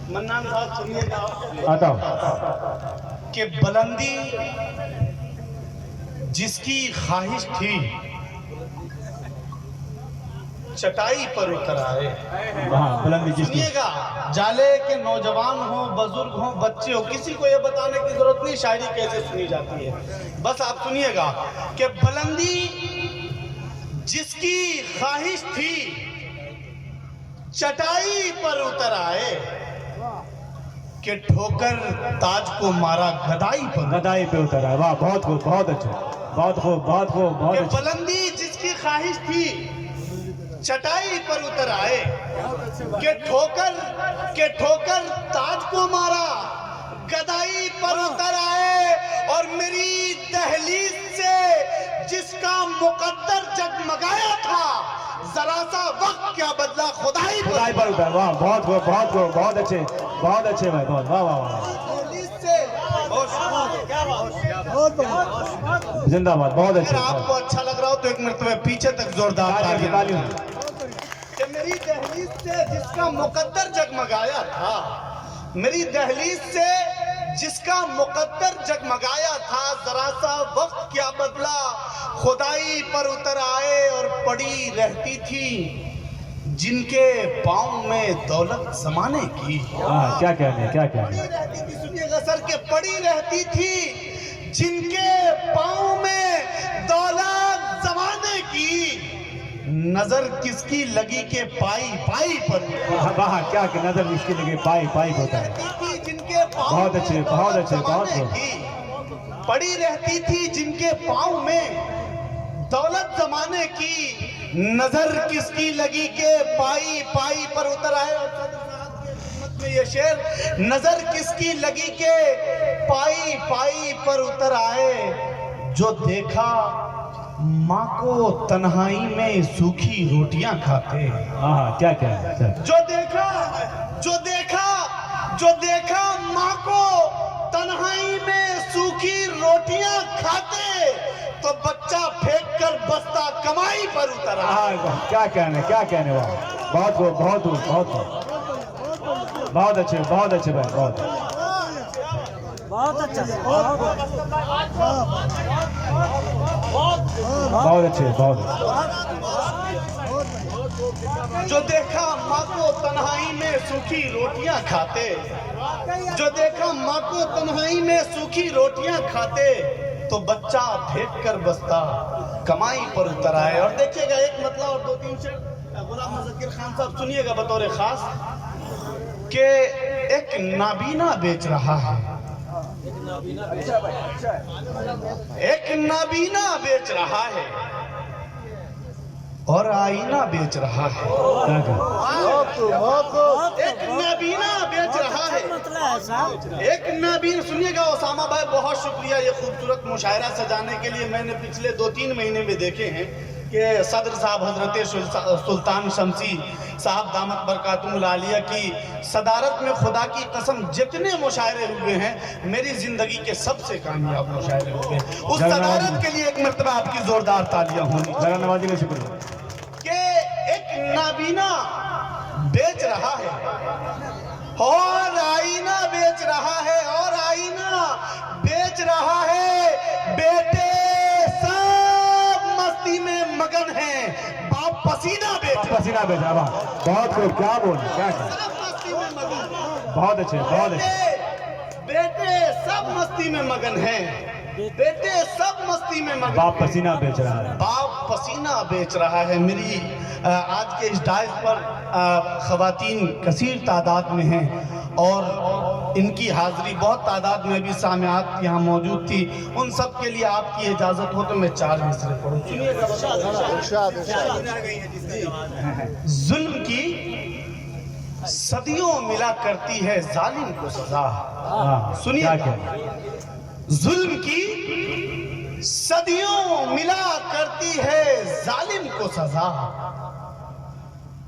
منان صاحب سنیے گا آتا ہوں کہ بلندی جس کی خواہش تھی چٹائی پر اتر آئے. ہاں بلندی جس کی سنیے گا، جالے کے نوجوان ہوں، بزرگ ہوں، بچے ہوں، کسی کو یہ بتانے کی ضرورت نہیں شاعری کیسے سنی جاتی ہے. بس آپ سنیے گا کہ بلندی جس کی خواہش تھی چٹائی پر اتر آئے، کہ ٹھوکر تاج کو مارا گدائی پر. گدائی پہ اتر آئے. واہ بہت خوب، بہت اچھا، بہت خوب، بہت خوب، بہت کہ اچھا. بلندی جس کی خواہش تھی چٹائی پر اتر آئے، کہ ٹھوکر تاج کو مارا گدائی پر اتر آئے. اور میری دہلیز سے جس کا مقدر جگمگایا تھا، ذرا سا وقت کیا بدلا خدائی پر. خدائی پر اتر. واہ بہت خوب، بہت خوب، بہت اچھے، بہت اچھے بھائی، بہت. واہ واہ واہ، زندہ باد، بہت اگر اچھے. آپ کو اچھا لگ رہا ہو تو ایک مرتبہ پیچھے تک زوردار تالیاں، تالیاں. تالیاں. کہ میری دہلیز سے جس کا مقدر جگمگایا تھا، میری دہلیز سے جس کا مقدر جگمگایا تھا، ذرا سا وقت کیا بدلا خدائی پر اتر آئے. اور پڑی رہتی تھی جن کے پاؤں میں دولت زمانے کی. ہاں کیا کہنے، کیا کہنے. پڑی رہتی تھی، سنیے گا سر، کہ پڑی رہتی تھی جن کے پاؤں میں دولت زمانے کی. نظر کس کی لگی کہ پائی پائی پر. واہ کیا کہ نظر اس کی لگے پائی پائی پہ اتر. رہتی تھی جن کے پاؤں بہت میں اچھے، بہت دولت اچھے، بہت زمانے خوب. کی. پڑی رہتی تھی جن کے پاؤں میں دولت زمانے کی. نظر کس کی لگی کہ پائی پائی پر اتر آئے. اور صدر صاحب کی خدمت میں یہ شعر، نظر کس کی لگی کہ پائی پائی پر اتر آئے. جو دیکھا ماں کو تنہائی میں سوکھی روٹیاں کھاتے. ہاں کیا کہنے. جو دیکھا ماں کو تنہائی میں سوکھی روٹیاں کھاتے، تو بچہ پھینک کر بستہ کمائی پر اترا. ہاں کیا کہنے، کیا کہنے. واہ بہت خوب، بہت خوب، بہت خوب، بہت اچھے، بہت اچھے بھائی، بہت. بہت اچھا، بہت اچھے، بہت اچھے. جو دیکھا ماں کو تنہائی میں سوکھی روٹیاں کھاتے، جو دیکھا ماں کو تنہائی میں سوکھی روٹیاں کھاتے، تو بچہ پھینک کر بستہ کمائی پر اتر آئے. اور دیکھیے گا ایک مطلب اور دو تین شعر غلام مظفر خان صاحب سنیے گا بطور خاص، کہ ایک نابینا بیچ رہا ہے، ایک نابینا بیچ رہا ہے اور آئینہ بیچ رہا ہے. کیا کہنے. ایک نابینا بیچ رہا ہے، مسئلہ ہے صاحب. ایک نابینا. سنیے گا اسامہ بھائی، بہت شکریہ یہ خوبصورت مشاعرہ سجانے کے لیے. میں نے پچھلے 2-3 مہینے میں دیکھے ہیں کہ صدر صاحب حضرت سلطان شمسی صاحب دامت برکاتہم العالیہ کی صدارت میں خدا کی قسم جتنے مشاعرے ہوئے ہیں، میری زندگی کے سب سے کامیاب مشاعرے ہوئے ہیں. اس صدارت کے لیے ایک مرتبہ آپ کی زوردار تالیاں ہونی. ذرا نوازی کا شکریہ. کہ ایک نابینا بیچ رہا ہے اور آئینہ بیچ رہا ہے، اور آئینہ بیچ رہا ہے. بیٹے سب مستی میں مگن ہیں، باپ پسینہ بیچ رہا ہے. پسینہ بیچا. واہ بہت خوب. کیا بولے، کیا کہنے. سب مستی میں مگن ہیں. بہت اچھے، بہت اچھے. بیٹے سب مستی میں مگن ہیں، بیٹے سب مستی میں مگن باپ ہیں. پسینہ بیچ رہا ہے. باپ پسینہ بیچ رہا ہے. میری آج کے اس ڈائز پر خواتین کثیر تعداد میں ہیں، اور ان کی حاضری بہت تعداد میں بھی سامعات یہاں موجود تھی. ان سب کے لیے آپ کی اجازت ہو تو میں 4 مصرے پڑھوں. ظلم کی صدیوں ملا کرتی ہے ظالم کو سزا. سنیے کیا گا. کہنے. ظلم کی صدیوں ملا کرتی ہے ظالم کو سزا.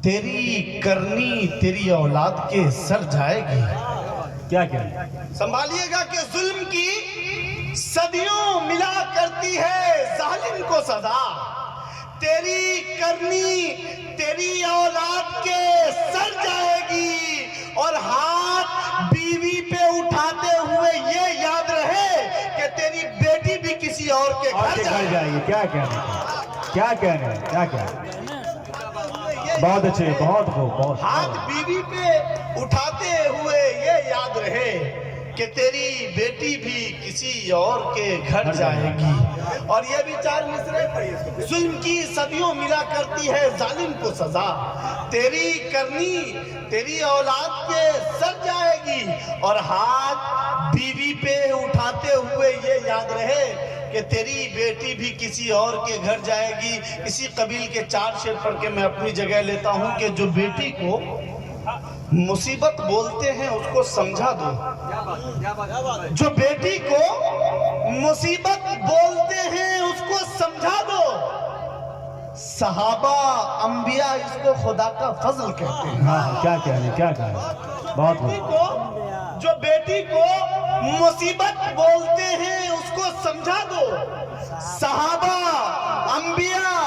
تیری کرنی تیری اولاد کے سر جائے گی. کیا کہنے. سنبھالیے گا کہ ظلم کی صدیوں ملا کرتی ہے ظالم کو سزا. تیری کرنی تیری اولاد کے سر جائے گی، اور ہاں جائیے کیا کہنے کیا کہنے کیا کہنے بہت اچھے بہت خوب بہت ہاتھ بیوی پہ اٹھاتے ہوئے یہ یاد رہے کہ تیری بیٹی بھی کسی اور کے گھر جائے گی. اور یہ بھی 4 مصرے. ظلم کی صدیوں ملا کرتی ہے ظالم کو سزا, تیری کرنی تیری اولاد کے سر جائے گی. اور ہاتھ بیوی پہ اٹھاتے ہوئے یہ یاد رہے کہ تیری بیٹی بھی کسی اور کے گھر جائے گی. اسی قبیل کے 4 شعر پڑھ کے میں اپنی جگہ لیتا ہوں کہ جو بیٹی کو مصیبت بولتے ہیں اس کو سمجھا دو. جو بیٹی کو مصیبت بولتے ہیں اس کو سمجھا دو. صحابہ انبیاء اس کو خدا کا فضل کہتے ہیں. ہاں کیا کہنے بہت خوب. جو بیٹی کو مصیبت بولتے ہیں اس کو سمجھا دو. صحابہ انبیاء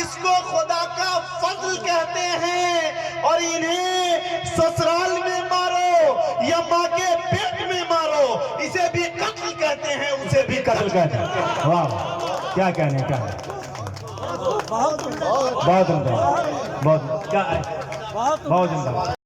اس کو خدا کا فضل کہتے ہیں. اور انہیں سسرال میں مارو یا ماں کے پیٹ میں مارو, اسے بھی قتل کہتے ہیں, اسے بھی قتل کہتے ہیں. واہ کیا کہنے کیا بہت عمدہ بہت عمدہ بہت کیا بہت عمدہ.